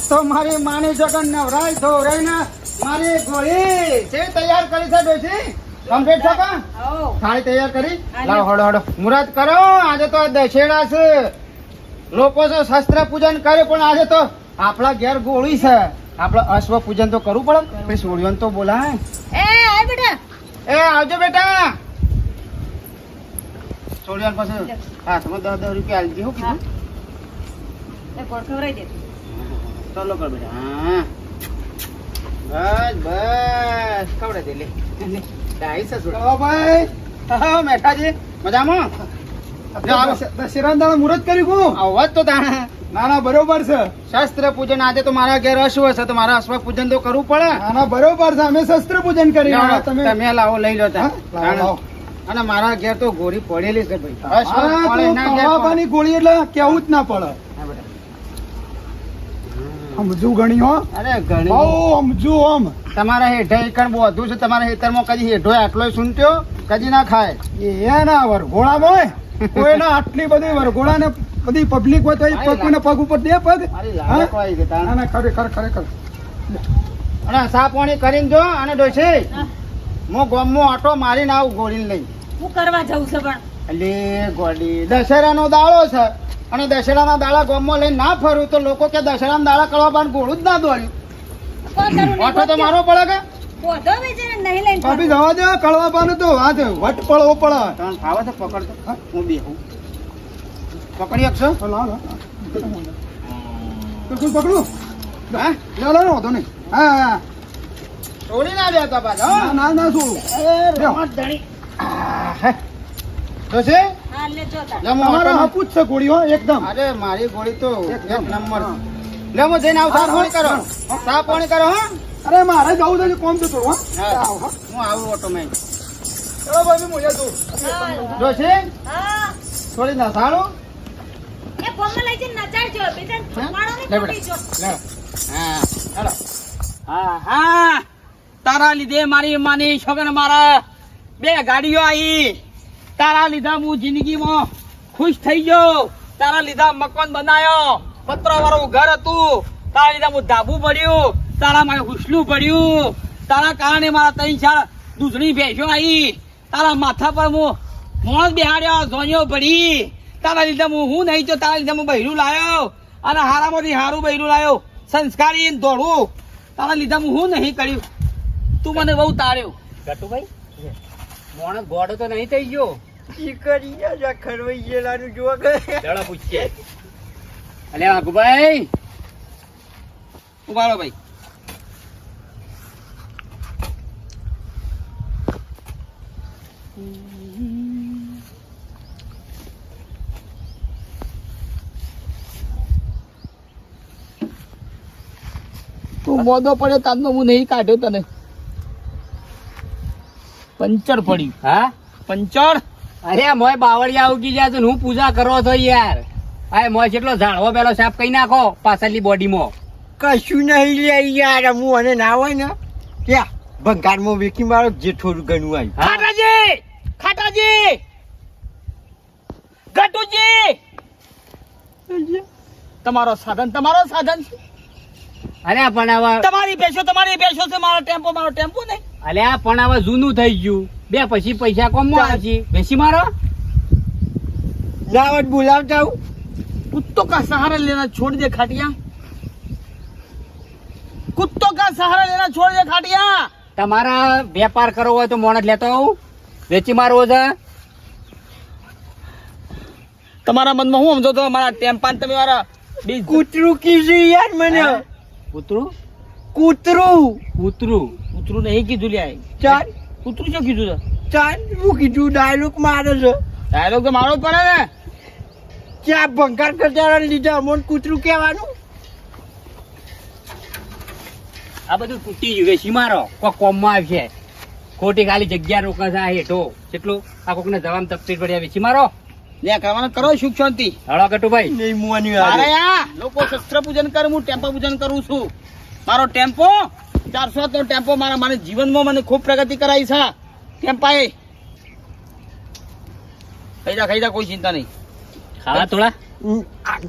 તો મારી માની જગન નવરાય ધોરાઈને મારી ગોળી છે તૈયાર કરી છે ડોશી કમ્પ્લીટ છે કા થાળી તૈયાર કરી લાવો હડો હડો મુહૂર્ત કરો આજે તો દશેરા છે લોકો તો શસ્ત્ર પૂજન કરે પણ આજે તો આપણા ઘેર ગોળી છે આપણે અશ્વ પૂજન તો કરવું પડે પછી સોળિયોને તો બોલાય એ આવજો બેટા સોળિયાન પાસે હાથમાં 10 રૂપિયા આલજી હો કીધું ચલો કર બેટા હા બસ ખવડાવી દે લે ડાઈ છે સોળિયો ભાઈ હા મેઠાજી મજામાં દશેરાના મુહૂર્ત કર્યું આવાજ તો તાણે ના બરોબર છે શસ્ત્ર પૂજન આજે તો મારા ઘેર અશ્વ છે તો મારા અશ્વ પૂજન તો કરવું પડે ના બરોબર છે અમે શસ્ત્ર પૂજન કરી તમે લાવો લઈ લો અને મારા ઘેર તો ગોળી પડેલી છે ભાઈ ગોળી એટલે કેવું જ ના પડે સમજુ ગણી હો અરે ગણી સમજુ ઓમ તમારા હેઠે એકણ બધું છે તમારા હેતરમાં કદી હેઠો આટલો સુનટ્યો કદી ના ખાય એ ના વરઘોડામાં હોય કોઈના આટલી બધી વરઘોડા ને બધી પબ્લિક હોય તો પગ ને પગ ઉપર દે પગ ખરેખર અને સા પાણી કરીને જો અને ડોશી હું ગામમાં ઓટો મારીને આવું ગોળીને લઈ હું કરવા જવું છે પણ અલે ગોળી દશેરાનો દાડો છે અને દશેરાના દાડા ગામમાં લઈને ના ફરું તો લોકો કે દશેરાના દાડા કરવા બાદ ગોળું જ ના દોડ્યું ઓટો તો મારવો પડે કે ભાભી જવા દે કળવા પાનું તો વાત વટ પડવો પડે તને ફાવે છે પકડતો હું બેહું પકડી શકશો પકડું હા લો વાંધો નહીં હા છોડી ના દેતા પાછા ના શું હપુજ છે ગોળી હો એકદમ અરે મારી ગોળી તો એક નંબર લે હું જઈને આવું સા પાણી કરો હા અરે મારે જવું છે કોમ તો થોડું હું આવું ઓટોમેટિક ચલો ભાઈ હું તું જોશે થોડી ના સારું એ કોમલ લઈ જઈને નચાડજો બેટા મારો ને પકડીજો હા તારા લીધે મારી માની છોકરા મારા 2 ગાડીઓ આવી તારા લીધા હું જિંદગીમાં ખુશ થઈ ગયો તારા લીધા મકાન બનાયો પત્ર વાળું ઘર હતું તારા લીધા હું ધાબુ પડ્યું તારા મારે હુસલું પડ્યું તારા કારણે મારા 3-4 દૂધની ભેંસો આવી તારા માથા પર હું મોણ બેહાડ્યો ઝોન્યો પડી તારા લીધે હું નહીં તો તારા લીધે હું બૈરું લાયો અને હારામાંથી હારું બૈરું લાયો સંસ્કારી દોડું તારા લીધે હું નહીં કર્યું તું મને બહુ તાર્યો ગટુભાઈ મોણ ગોડો તો નહીં થઈ ગયો ખરવાઈ ગયેલાનું જોવા ગયા પૂછીએ અલે વાઘુભાઈ ઉભારો ભાઈ તું મોદો પડ્યો તારનો હું નહીં કાઢ્યો તને પંચર પડ્યું હા પંચર અરે મોય બાવળિયા ઉગી જાય તો હું પૂજા કરો છો યાર આ મોય જેટલો ઝાડવો પેલો સાફ કઈ નાખો પાછળની બોડીમાં કશું નહીં લે યાર હું અને ના હોય ને ક્યાં ભંગારમાં વેકી મારો જે થોડું ઘણું આવ્યું ખાટાજી ગટુજી તમારો સાધન અરે પણ હવે તમારી ભેંસો છે મારો ટેમ્પો નહીં અલે પણ હવે જૂનું થઈ ગયું બે પછી પૈસા કોમમાં આવશે બેસી મારો લાવટ બોલાવતા હું कुत्तों का सहारा लेना छोड़ दे खाटिया कुत्तों का सहारा लेना छोड़ दे खाटिया તમારા વેપાર કરવો હોય તો મોણસ લેતો આવું વેચી મારવો છે તમારા મનમાં હું સમજો તો મારા ટેમ્પાન તમે મારા કૂતરું કીધું યાર મને કૂતરું નહીં કીધું લે ચાલ કૂતરું શું કીધું છે ચાલ હું કીધું ડાયલોગ મારે છે ડાયલોગ તો મારો જ પડે ને ક્યાં ભંગાર કરતા લીધા અમોન કૂતરું કહેવાનું આ બધું તૂટી ગયું વેચી મારો કોઈ કોમમાં આવશે ખોટી ખાલી જગ્યા રોકા છે હેઠો કેટલું આ કોક ને જવામાં તકલીફ પડ્યા વેચી મારો લે કરવાનું કરો સુખ શાંતિ હળો ગટુભાઈ નહીં મુવાની અરે આ લોકો શસ્ત્ર પૂજન કરે હું ટેમ્પો પૂજન કરું છું મારો ટેમ્પો 400 નો ટેમ્પો મારા જીવનમાં મને ખૂબ પ્રગતિ કરાવી છે ટેમ્પાએ ખાઈ જા કોઈ ચિંતા નહીં ખાવા થોડા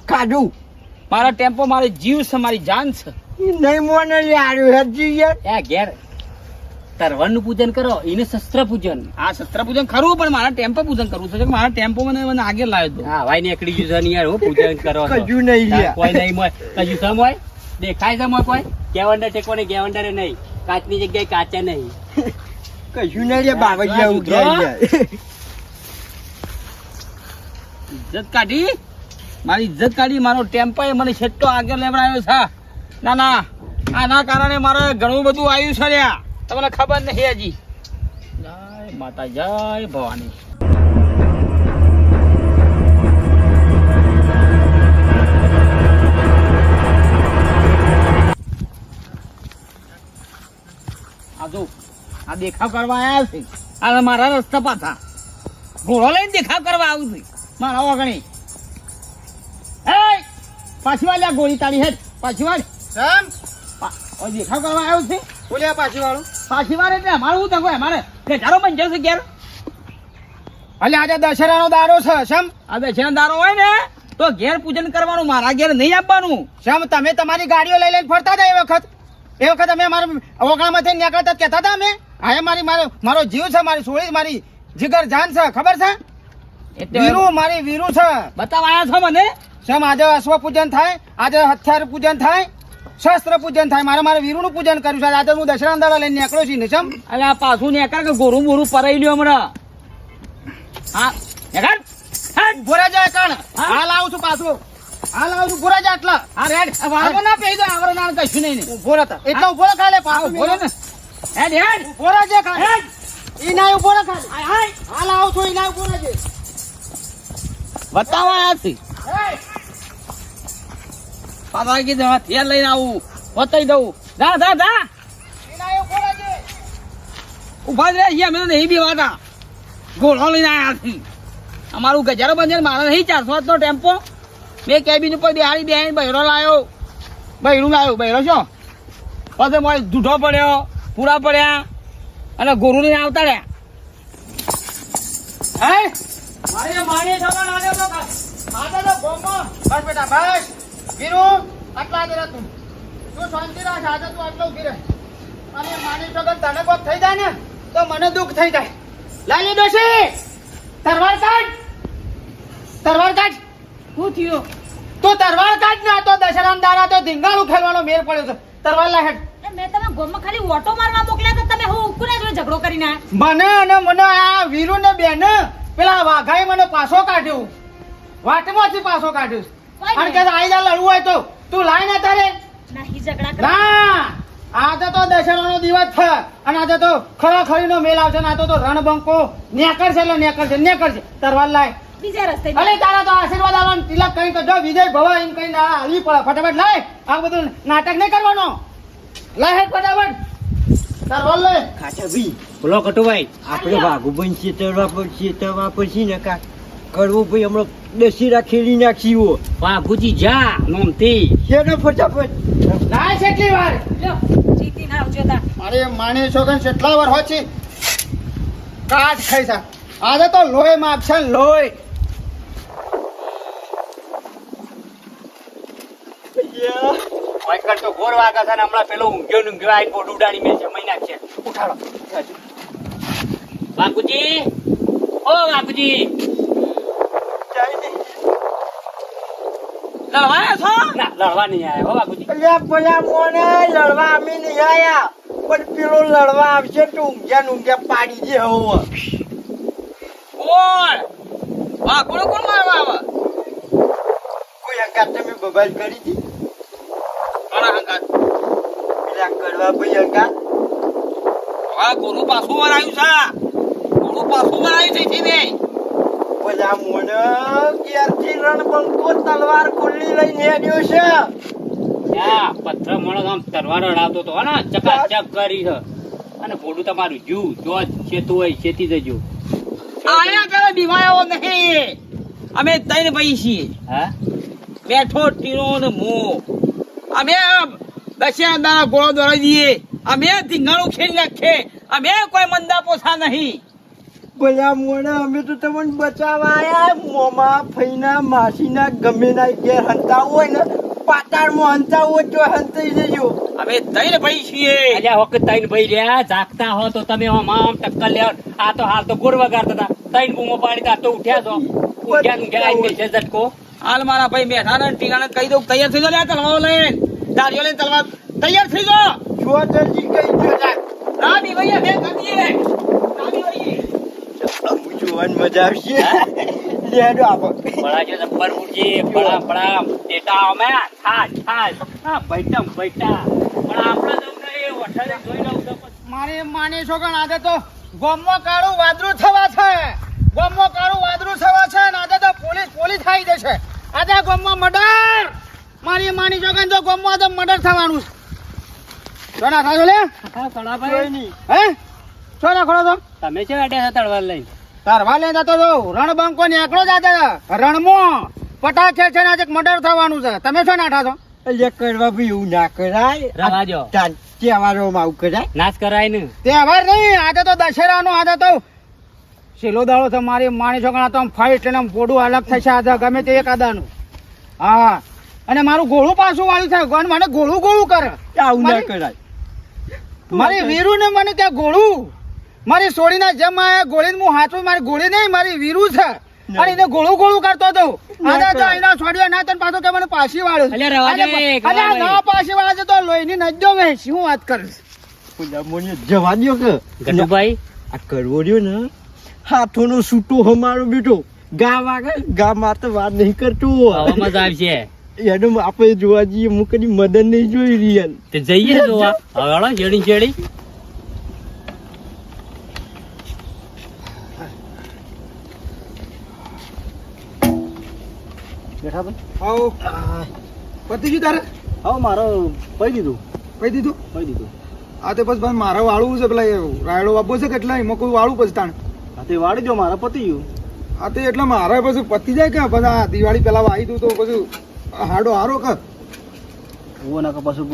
કાઢું મારો ટેમ્પો મારી જીવ છે, મારી જાન છે. નહીં મોને યાર હજી યાર એ ઘેર તરવરનું પૂજન કરો, એને શસ્ત્ર પૂજન. આ શસ્ત્ર પૂજન ખરું, પણ મારા ટેમ્પો પૂજન કરવું છે. મારા ટેમ્પો મને આગળ લાવ્યો હતો. હા ભાઈ નીકળી ગયું છે ને યાર, હું પૂજન કરો છો. કજુ નહીં યાર. કોઈ નહીં મોય, કજુ છે મોય, દેખાય છે મોય કોઈ? ગેવંડર ટેકો ને ગેવંડરે નહીં, કાચની જગ્યાએ કાચા નહીં. કશું નહીં રે બાબા ઉગ્યા ઇજ્જત કાઢી, મારી ઇજ્જત કાઢી. મારો ટેમ્પો એ મને છેટો આગળ લેવડાવ્યો છે. ના ના, આના કારણે મારે ઘણું બધું આવ્યું છે લ્યા, તમને ખબર નહીં હજી. જય માતા, જય ભવાની. આ જો, આ દેખાવ કરવા આવ્યા છે. આ મારા રસ્તા પાછા ઘોડો લઈને દેખાવ કરવા આવું છું. મારા વગણી પાછી વાળ ગોળી તારી હેઠ પાછી વાળ દેખાવ કરવા આવ્યું છે. બોલ્યા પાછી વાળું. પાછી વાર એટલે અમારું શું થયું? અમારે ઘેટારો બંધ છે ઘેર. એટલે આજે દશેરાનો દારો છે. શમ આ દશેરા દારો હોય ને તો ઘેર પૂજન કરવાનું, મારા ઘેર નહીં આપવાનું. શમ તમે તમારી ગાડીઓ લઈ લઈને ફરતા હતા એ વખત અમે અમારા ઓગણામાંથી નીકળતા જ કહેતા હતા અમે. હા, મારો જીવ છે, મારી સોળી, મારી જીગર જાન છે, ખબર છે? એટલે વીરુ, મારી વીરુ છે. બતાવવા આવ્યા છો મને? શમ આજે અશ્વ પૂજન થાય, આજે હથિયાર પૂજન થાય, શસ્ત્ર પૂજન થાય. મારે વીરુનું પૂજન કર્યું છે. આજે હું દશેરાના દાડા લઈને નીકળ્યો છું ને. શમ એટલે આ પાછું નીકળ કે ગોરું બોરું પરાઈ લ્યો હમણાં. હા નીકળ. ભોરા જાય કણ. હાલ આવું છું પાછું. હાલ આવું છું. ભોરા જાય એટલા. હા રેડ વાળો ના પહેરી દો, આવરણ ના કશું નહીં. ઉભો રહેતા એટલા ઉભો રહે ખાલે પાછું બોલો ને હેડ હેડ ઉભો રહે છે ખાલે. ઈ ના ઉભો રહે ખાલે. હાલ આવું છું. ઈ ના ઉભો રહે છે. બતાવવા આવ્યા છે. પાછા કીધું હથિયાર લઈને આવું, બતાવી દઉં. જા જા જા ઈ ના ઉભો રહે છે. ઉભા જ રહે છીએ અમે તો નહીં બીવાતા. ઘોડો લઈને આવ્યા છીએ. અમારું ગજારો બંધ મારે નહીં 400 નો ટેમ્પો. મેં કેબિન ઉપર બિહારી બેન બહેરો લાવ્યો, બહેરો છો પછી મારે જૂઠો પડ્યો, પૂરા પડ્યા અને ગોરું લઈને આવતા રહ્યા. હે મારી છોકરા લાગે તો માતા તો ગોમો. બસ બેટા બસ. વીરુ આટલા જ રહે તું શાંતિ રાખ. આજે તું આટલો ઉભી રહે. અને મારી છોકરા તને કોક થઈ જાય ને તો મને દુઃખ થઈ જાય. લાલી ડોશી તરવાર કાઢ. શું થયું? તું તરવાર કાઢ ને. આ તો દશેરાના દાડા તો ધીંગાણું ખેલવાનો મેર પડ્યો છે. તરવાર લા હેડ. એ મેં તમે ગોમમાં ખાલી ઓટો મારવા મોકલ્યા તો તમે હું કોને જોડે ઝઘડો કરીને આયા? મને આ વીરુ ને બેન પેલા વાઘાએ મને પાછો કાઢ્યો. વાટમાંથી પાછો કાઢ્યો. અને કે આઈ જા લડવું હોય તો તું લાય ને તારે. નહીં ઝઘડા કરે. ના, આજે તો દશેરાનો દિવસ છે અને આજે તો ખરાખરીનો મેલ આવશે ને. આ તો રણબંકો નેકળશે એટલે નેકળશે. તરવાર લાય. બીજા રસ્તે અરે તારા તો આશીર્વાદ આવવાનો તિલક કઈ તો જો વિજય ભવા એમ કઈ હાલી પડે. ફટાફટ લાય. આ બધું નાટક નહીં કરવાનો. લાય હેડ ફટાફટ. તરવાર લે. ખાચા ભાઈ બોલો કટુભાઈ આપણે વાઘુબન ચેતરવા પડશે ને કા કરવું ભાઈ હમણાં દશેરા ખેલી નાખીવો. વાઘુજી જા નોમથી શેનો ફટાફટ લાય કેટલી વાર. લ્યો જીતી ના આવજો તા. મારે માણી છોકન કેટલા વાર હોય છે કાચ ખાઈ છે. આજે તો લોહી માપશે ને લોહી. તો ગોર વાગા છે ને હમણાં પેલો ઊંઘ્યો આઈ પોડ ઉડાડી મેં જમાઈ નાખશે. ઉઠાડો. બાપુજી, ઓ બાપુજી લડવા છો? ના લડવા નહીં આયા હો બાપુજી. અલ્યા પેલા મોને લડવા અમે નહીં આયા પણ પેલો લડવા આવશે તો ઊંઘ્યા પાડી દે હવે. કોણ કોણ મારવા આવે? કોઈ હંગાત તમે બબાલ કરી હતી કોના હંગાત? પેલા કરવા ભાઈ હંગાત. હા કોનું પાછું વરાયું છે? કોનું પાછું વરાયું છે જીને? પેલા મોને ક્યારથી રણબંકો તલવાર ખુલ્લી લઈને હેડ્યો છે. ત્યાં પથ્થર મળો આમ તરવાર અડાવતો હતો ને ચકાચક કરી છે. અને પોડું તમારું જુ જો છેતું હોય છેતી જજો. આયા કરે દિવાયો નહીં. અમે 3 ભાઈ છીએ. હા બેઠો ટીનો ને મો. અમે દશેરા ગોળો દોડાવી દઈએ. અમે ધીંગાણું ખેલી નાખીએ. અમે કોઈ મંદા પોસા નહીં. પેલા મોને અમે તો તમને બચાવવા આયા. મોમાં ફઈના માસીના ગમે ના ઘેર હંતા હોય ને પાતાળમાં હંતાવો તો હંતાઈ જજો. અમે તઈને ભાઈ છીએ. અલ્યા વખત તૈન ભાઈ રહ્યા જાગતા હો તો તમે આમ ટક્કર લેવા. આ તો હાલ તો ગોળ વગાડતા હતા. તૈન બૂમો પાડી તા તો ઉઠ્યા છો. ઉઠ્યા આવીને છે ઝટકો. હાલ મારા ભાઈ બેઠા ને ટીકાને કહી દઉં તૈયાર થઈ જાઓ. તલવારો લઈને દાડીઓ લઈને તલવાર તૈયાર થઈ જાઓ. જો જલ્દી કઈ જો જા. રામી ભાઈ બે કરી દઈએ. રામી ભાઈ જોવાની મજા આવશે. લેડો આપો. બળા જો જબ્બર ઉઠી બળા બળા ટેટા અમે છાજ છાજ હા બૈટમ બૈટા પણ આપણે તો એ વઠાને જોઈ લઉં તો મારી માની છોકરા આજે તો ગોમમાં કાળું વાદળું થવા છે. ગોમમાં કાળું વાદળું થવા છે ને આજે તો પોલીસ થઈ જશે. આજે ગોમમાં મર્ડર. મારી માની છોકરા તો ગોમમાં તો મર્ડર થવાનું છે. શું ના થાજો લે? હા કળાભાઈ હે શું ના ખોડો તો તમે છે અડ્યા હતા તળવાર લઈને તારવા લઈને જતો તો રણબંકો નીકળો જ આજે રણમાં પટાખે છે ને આજે મર્ડર થવાનું છે. તમે શું નાઠા છો? અલ્યા કરવા ભાઈ એવું ના કરાય. રવા દો. તહેવારોમાં આવું કરાય. નાશ કરાય ને તહેવાર નહીં આજે તો દશેરાનો. આજે તો છેલ્લો દાડો છે. મારી માણી છોકરા તો ફાઈટ લઈને પોડું અલગ થશે આજે ગમે તે એક આદાનું. હા અને મારું ગોળું પાછું વાળું છે. ગણ મને ગોળું ગોળું કરે. આવું ના કરાય. મારી વીરુ ને મને ત્યાં ગોળું મારી સોડીના જેમ ગોળી હું હાથું મારી ગોળી નહીં મારી વીરુ છે અને એને ગોળું ગોળું કરતો હતો. આજે તો એના છોડીઓ ના તને પાછો કે મને પાછી વાળ્યો. અલ્યા રવા દે, અલ્યા ના પાછી વાળે છે તો લોહીની નજ્જો વેચ. શું વાત કરીશ? મને જવા દ્યો કે ગટુભાઈ આ કરવો રહ્યો ને હાથોનો સૂટો હમારો બેટો ગા વાગે ગા માં તો વાત નહીં કરતો. આવા મજા આવશે. એનું આપણે જોવા જઈએ હું કદી મદદ નહીં જોઈ રિયલ. તે જઈએ જોવા હવે જેડી જેડી બેઠા ભાઈ આવ પતિ ગયું તારે? હા મારો પઈ દીધું પઈ દીધું? પઈ દીધું. આ તે બસ ભાઈ મારે વાળવું છે. પેલા રાયડો વાપવો છે કેટલા એમાં કોઈ વાળું પછી તાણ. હા તે વાળી દો મારા પતી ગયું. આ તે એટલે મારે પછી પતી જાય કે પછી આ દિવાળી પેલા વાવી દઉં તો પછી હાડો હારો કે હું ના પાછું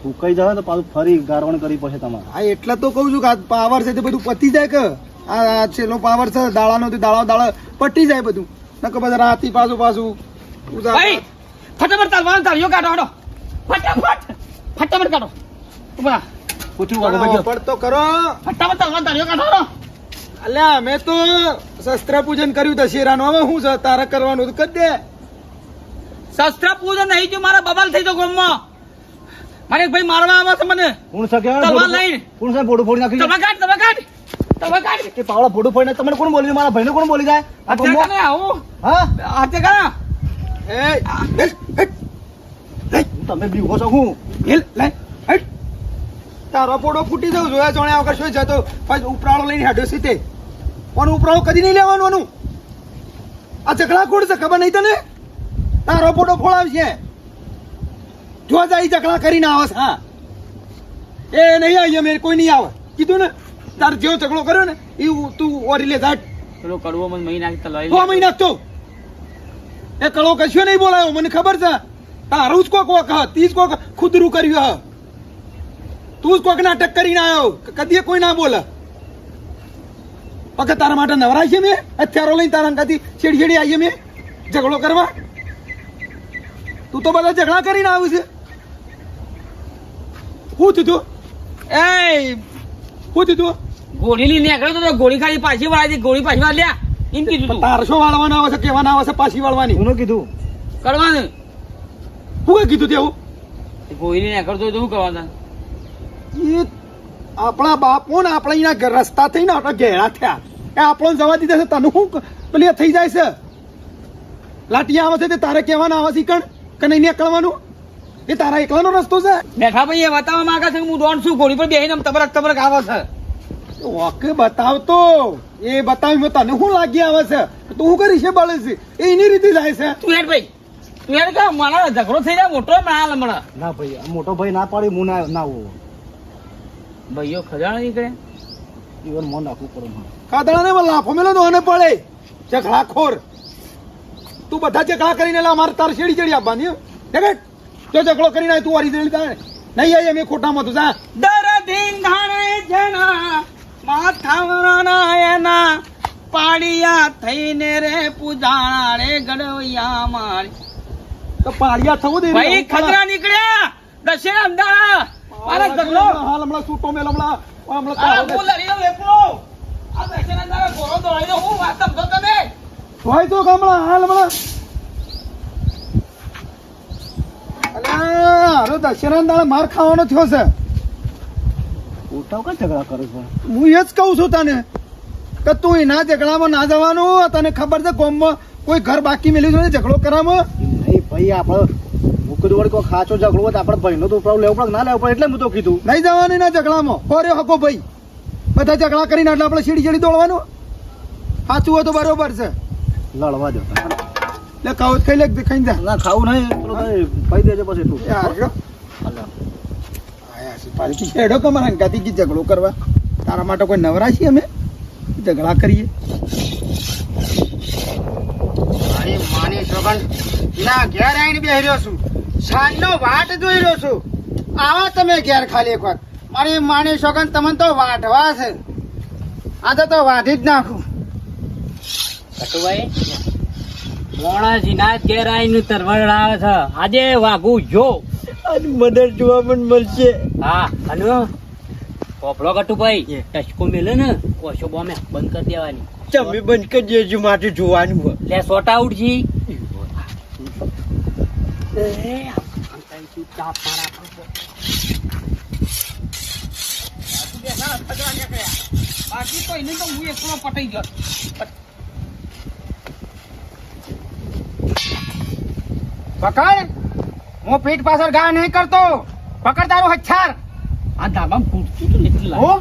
હુકાઈ જાય તો પાછું ફરી ગારવણ કરી પડશે તમારે. આ એટલે તો કહું છું કે આ પાવર છે તે બધું પતી જાય કે આ છેલ્લો પાવર છે દાડાનો તે દાડા પટી જાય બધું. નકર પછી રાતી પાછું ભાઈ ફટાફટ તલવાર તાળીઓ કાઢો હડો. ફટાફટ કાઢો. ઉભા પૂછું વાળો ભાઈ પડતો કરો. ફટાફટ તલવાર તાળીઓ કાઢો હડો. અલ્યા મેં તો શસ્ત્ર પૂજન કર્યું દશેરાનું. હવે શું છે તારે કરવાનું તો કરી દે. શસ્ત્ર પૂજન નહીં જો મારા બબાલ થઈ તો ગોમમાં મારે એક ભાઈ મારવા આવે છે મને કોણ છે કે તલવાર લઈને કોણ છે બોડું ફોડી નાખી તમે કાઢ કે પાવડા બોડું ફોડીને તમને કોણ બોલી મારા ભાઈને કોણ બોલી જાય આ અત્યારે ગોમમાં? કને આવું હા અત્યારે કને તમે બીવો છો હું તારો પોડો ફૂટી જવું જોયા જોણ્યા વગર શું જતો પછી ઉપરાળો લઈને હેડ્યો સીતે. પણ ઉપરાળો કદી નહીં લેવાનું આનું. આ ચકલા કોડ છે ખબર નહીં તને? તારો પોડો ફોડાવશે જો જાય ચકલા કરીને આવે છે. હા એ નહીં આવી અમે કોઈ નહીં આવે કીધું ને. તાર જેવો ચકલો કર્યો ને એવું તું ઓરી લે જાટ. પેલો કડવો મને મહી નાખી તલવાર હો મહિના નાખતો એ કળો કશું નહીં બોલાયો મને ખબર છે. તારું જ કોક વખત તીજ કોક ખુદરું કર્યું હ. તું જ કોક નાટક કરીને આવ્યો કદી કોઈ ના બોલે. વખત તારા માટે નવરાય છે મેં હથિયારો લઈને તારા કદી છેડી આવીએ મેં ઝઘડો કરવા. તું તો બધા ઝઘડા કરીને આવ્યું છે. શું થયું? એ શું થયું? ગોળી લઈને નીકળ્યો તો ગોળી ખાલી પાછી વાળી ગોળી પાછી વાળ લ્યા એમ કીધું તું. તારસો વાળવાના આવે છે કેવાના આવે છે પાછી વાળવાની. કોનું કીધું? કરવાનું શું કઈ કીધું તેવું? ગોળી લઈને નીકળતો હોય તો શું કરવાનું? એ આપણા બાપો ને આપણે એના રસ્તા થઈને આપણે ઘેરા થયા એ આપણો જવા દીધા છે. તને શું પેલી થઈ જાય છે? લાટિયા આવે છે તે તારે કહેવાના આવે છે કણ કે નહીં નીકળવાનું? એ તારા એકલાનો રસ્તો છે? બેઠા ભાઈ એ બતાવવા માંગે છે કે હું દોડ છું ઘોડી પર બેહીને તબરક આવે છે. ઓકે બતાવતો એ બતાવી તને શું લાગી આવે છે? તું શું કરી છે બળે છે એ એની રીતે જાય છે. તું હેડ ભાઈ તું હેડ કે મારા ઝઘડો થઈ જાય મોટો ના હમણાં. ના ભાઈ આ મોટો ભાઈ ના પાડી હું ના આવું. ભાઈઓ ખજાણા નીકળે ઈવન મન રાખવું પડે મારે. કાદળાને લાફો મેલો તો આને પડે ઝઘડાખોર. તું બધા ઝઘડા કરીને લા મારે તાર શેડી આપવાની હો. દેખ જો ઝઘડો કરીને તું ઓરિજિનલ તારે નહીં આવી અમે ખોટામાં તું જા. દરદી ધાણે જણા માથાવરાના એના પાડિયા થઈને રે પૂજાણા રે ગડવૈયા મારી તો પાળિયા થવું દે ભાઈ ખતરા નીકળ્યા દશેરા અંધારા મારા ઝઘડો હાલ હમણાં છૂટો મેલ હમણાં આ હું લડી લઉં એકલો આ દશેરા અંધારા ઘોડો દોડીને હું વાત સમજો તમે હોય તો હમણાં હાલ હમણાં અલ્યા અરે દશેરા દાડા માર ખાવાનો થયો છે ઉઠાવ કા ઝઘડા કરે છે હું એ જ કહું છું તને કે તું એના ઝઘડામાં ના જવાનું તને ખબર છે ગામમાં કોઈ ઘર બાકી મેલ્યું છે ઝઘડો કરવામાં નહીં ભાઈ આપણે મુકદ વળી કોઈ ખાચો ઝઘડો હોય તો આપણે ભાઈનો તો ઉપરાવ લેવો પડે ના લેવો પડે એટલે હું તો કીધું નહીં જવાનું એના ઝઘડામાં કોર્યો હકો ભાઈ બધા ઝઘડા કરીને એટલે આપણે સીડી દોડવાનું સાચું હોય તો બરોબર છે લડવા દો એટલે ખાવું ખાઈ લે ખાઈ જા ના ખાવું નહીં ભાઈ દેજો પછી એટલું હેડો કમાર હંકાતી કી ઝઘડો કરવા તારા માટે કોઈ નવરા છીએ અમે ઝઘડા કરીએ મારી માની છોકન ના ઘેર આવીને બેહી રહ્યો છું સાંજનો વાટ જોઈ રહ્યો છું આવા તમે ઘેર ખાલી એક વાર મારી માની છોકન તમને તો વાઢવા છે આજે તો વાઢી જ નાખું કટુભાઈ મોણાજી ના ઘેર આવીને તરવડ આવે છે આજે વાઘું જો અને મદર જોવા પણ મળશે. હા હલો પોપડો કટુભાઈ ટચકો મેલે ને ઓછો બોમે બંધ કરી દેવાની તમે બંધ કરી દેજો માટે જોવાનું હોય. લે શોર્ટ આઉટ જી બાકી તો એને તો હું એકલો પટાઈ ગયો પકડ હું પીઠ પાછળ ગા નહીં કરતો પકડ તારું હથિયાર આ ધાબામાં ફૂટતું હતું ને એટલે હો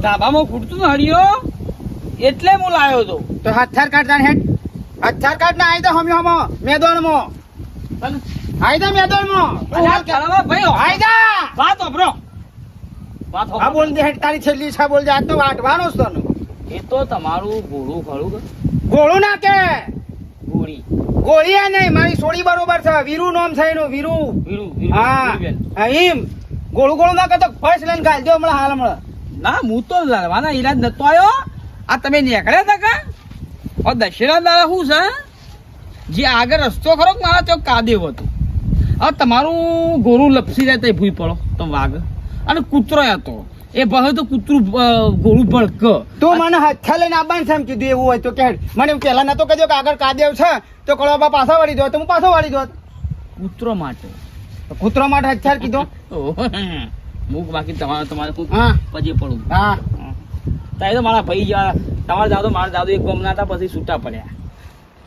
ધાબામાં ફૂટતું ને હળિયો એટલે હું લાવ્યો હતો તો હથિયાર કાઢ તાર હેડ હથિયાર કાઢ ને આઈ દો હમ્યો હમો મેદાનમાં આઈ દો મેદાનમાં અલ્યા કરાવા ભાઈ આઈ જા વાત ઓબરો વાત આ બોલ દે હેડ તારી છેલ્લી ઈચ્છા બોલ દે આજ તો વાટવાનો જ તને એ તો તમારું ગોળું ખરું કે ગોળું ના કે ગોળી ગોળીએ નહીં મારી સોળી બરોબર છે વીરુ નામ છે એનું વીરુ વીરું હા એમ ગોળું ગોળું ના કરતો ફર્સ્ટ લઈને ગાલ દો હમણાં હાલ હમણાં ના હું તો લડવાના ઈરાદ નતો આવ્યો આ તમે નીકળ્યા હતા કા ઓ દશેરા દાડા શું છે જે આગળ રસ્તો ખરો કે મારા ત્યાં કાદેવ હતું હવે તમારું ગોરું લપસી જાય તો ભૂઈ પડો તો વાઘ અને કૂતરો હતો એ ભાવે તો કૂતરું ગોળું ભડક તું મને હથિયાર લઈને આવવાનું છે એમ કીધું એવું હોય તો કે મને પેલા નતો કહેજો કે આગળ કાદેવ છે તો કળવા પાછા વાળી દો તો હું પાછો વાળી દો કૂતરો માટે કૂતરો માટે હથિયાર કીધો મૂક બાકી તમારે હા પછી પડું હા તાઈ તો મારા ભાઈ જેવા તમારા દાદો મારા દાદો એક ગમના હતા પછી છૂટા પડ્યા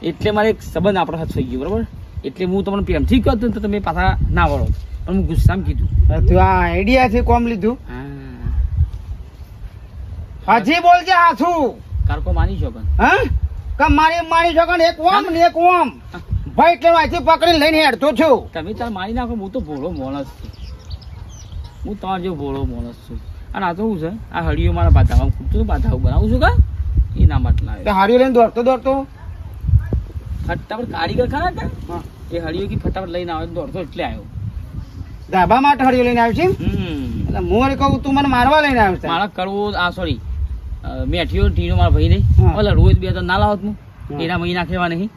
એટલે મારે એક સંબંધ આપણો હાથ થઈ ગયો બરોબર એટલે હું તમને પ્રેમથી કહું તો તમે પાછા ના વળો પણ હું ગુસ્સામાં કીધું તું આ આઈડિયાથી કોમ લીધું હજી બોલજે હાથું કારકો માની છો પણ હા કે મારી માની શકો ને એક ઓમ ને એક ઓમ ભાઈ એટલે અહીંથી પકડીને લઈને હેડતો છું તમે તાર મારી નાખો હું તો ભોળો માણસ છું હું તમારો જેવો ભોળો માણસ છું અને આ તો શું છે આ હળીઓ મારા બાધામાં ખૂટતું બાધા બનાવું છું કા એ ના માટલા તો હારીઓ લઈને દોડતો દોડતો ફટાફટ કારીગર ખરા કે એ હળીઓ કી ફટાફટ લઈને આવે દોડતો એટલે આવ્યો ધાબા માટે હારીઓ લઈને આવ્યો છે એટલે હું કહું તું મને મારવા લઈને આવ્યો છે મારા કરવું આ સોરી મેઠીઓ ટીનો મારા ભાઈ નહીં હા. ઓલા રોજ બે તો ના લાવત હું એના મહિના ખેવા નહીં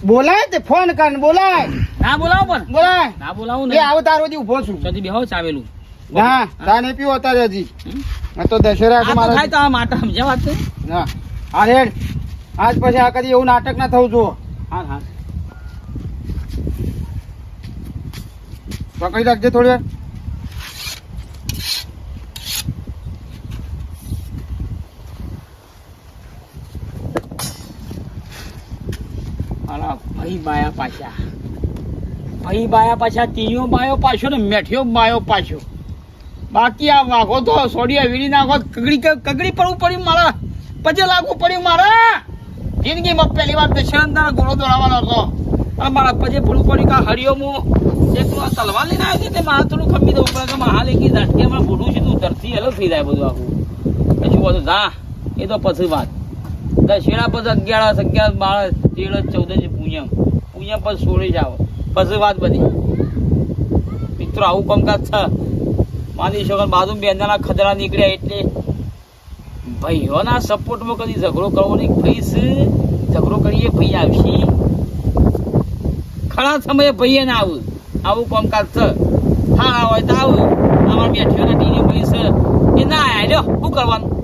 બોલાય તે ફોન કરીને બોલાય ના બોલાવો પણ બોલાય ના બોલાવું એ ને આવું તારો દી ઉભો છું સદી બેહો ચાવેલું ના તાને પીવો અત્યારે હજી મેં તો દશેરા આ તો મારા થાય તો આ માટે સમજ્યા વાત છે હા હા રેડ આજ પછી આ કદી એવું નાટક ના થવું જુઓ હા હા પકડી રાખજે થોડી વાર અલા ભાઈ બાયા પાછા તીયો બાયો પાછો ને મેઠિયો બાયો પાછો બાકી આ વાઘો તો સોડિયા વીડી નાખો કગડી પડવું પડ્યું મારા પછી લાગવું પડ્યું મારા જિંદગીમાં પહેલી વાર દશરંદાર ઘોડો દોડાવવાનો હતો અને મારા પછી પડવું પડ્યું કે હરિયો હું એકલું આ તલવાર લઈને આવ્યો તે મારા થોડું ખમી દઉં પડે કે હાલ એક ઝાટકેમાં ભૂડું છે તું ધરતી અલગ થઈ જાય બધું આખું પછી બધું ના એ તો પછી વાત દશેરા પછી 11 12 13 14 પૂનમ પર સોળી જાવ પછી વાત બધી મિત્રો આવું કામકાજ છે માની શકો બાજુ બેનના ખદરા નીકળ્યા એટલે ભાઈઓના સપોર્ટમાં કદી ઝઘડો કરવો નહીં ભાઈ ઝઘડો કરીએ ભાઈ આવશે ખરા સમયે ભાઈએ ના આવું આવું કામકાજ છે થાળા હોય તો આવું અમારા બેઠીઓના ટીને ભાઈ છે એ ના આયા લ્યો શું કરવાનું